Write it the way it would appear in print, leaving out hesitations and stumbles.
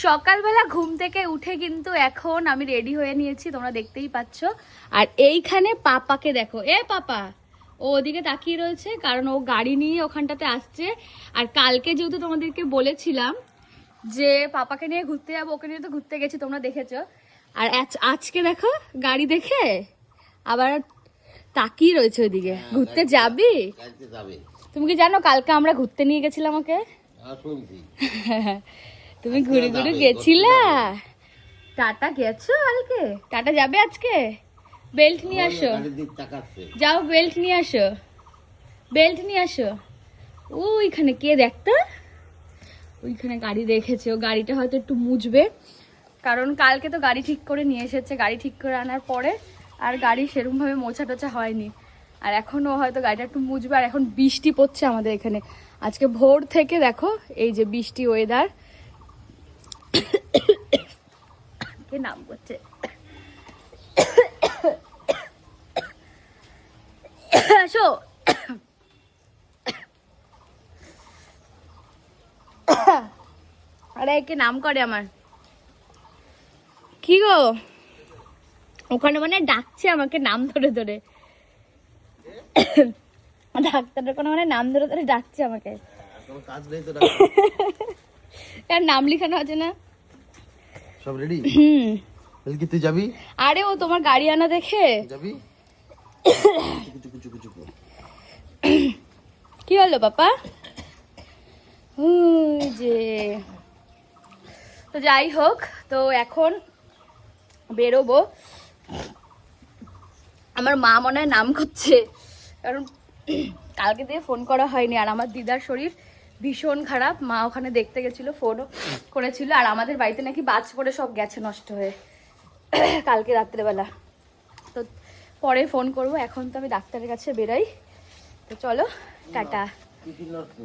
সকালবেলা ঘুম থেকে উঠে কিন্তু এখন আমি রেডি হয়ে নিয়েছি, তোমরা দেখতেই পাচ্ছ। আর এইখানে পাপাকে দেখো, এ পাপা ও ওদিকে তাকিয়ে রয়েছে, কারণ ও গাড়ি নিয়ে ওখানটাতে আসছে। আর কালকে যেহেতু তোমাদেরকে বলেছিলাম যে পাপাকে নিয়ে ঘুরতে যাবো, ওকে নিয়ে তো ঘুরতে গেছি, তোমরা দেখেছো। আর আজকে দেখো গাড়ি দেখে আবার তাকিয়ে রয়েছে ওইদিকে। ঘুরতে যাবি? তুমি কি জানো কালকে আমরা ঘুরতে নিয়ে গেছিলাম ওকে? তুমি ঘুরে ঘুরে গেছিলা? টাটা গেছো কালকে? টাটা যাবে আজকে? বেল্ট নিয়ে আসো, যাও বেল্ট নিয়ে আসো, বেল্ট নিয়ে আসো। ওইখানে কে দেখতো, ওইখানে গাড়ি রেখেছে, ও গাড়িটা হয়তো একটু মুছবে, কারণ কালকে তো গাড়ি ঠিক করে নিয়ে এসেছে। গাড়ি ঠিক করে আনার পরে আর গাড়ি সেরকমভাবে মোছা টোছা হয়নি, আর এখনও হয়তো গাড়িটা একটু মুছবে। আর এখন বৃষ্টি পড়ছে আমাদের এখানে, আজকে ভোর থেকে দেখো এই যে বৃষ্টি ওয়েদার। কে নাম করছে? আসো। আরে কে নাম করে আমার? কি গো ওখানে মানে ডাকছে আমাকে নাম ধরে ধরে, ডাক্তারের কোনো মানে নাম ধরে ধরে ডাকছে আমাকে। তার নাম লিখানো আছে না? সব রেডি? তাহলে কি তুই যাবি? আরে ও তোমার গাড়ি আনা দেখে যাবি? কি হলো পাপা? যে তো যাই হোক, তো এখন বেরোবো। আমার মা মনে হয় নাম করছে, কারণ কালকে দিয়ে ফোন করা হয়নি। আর আমার দিদার শরীর ভীষণ খারাপ, মা ওখানে দেখতে গেছিলো, ফোনও করেছিল। আর আমাদের বাড়িতে নাকি বাজ পড়ে সব গেছে নষ্ট হয়ে কালকে রাত্রেবেলা। তো পরে ফোন করব, এখন তো আমি ডাক্তারের কাছে বেরাই। তো চলো টাটা।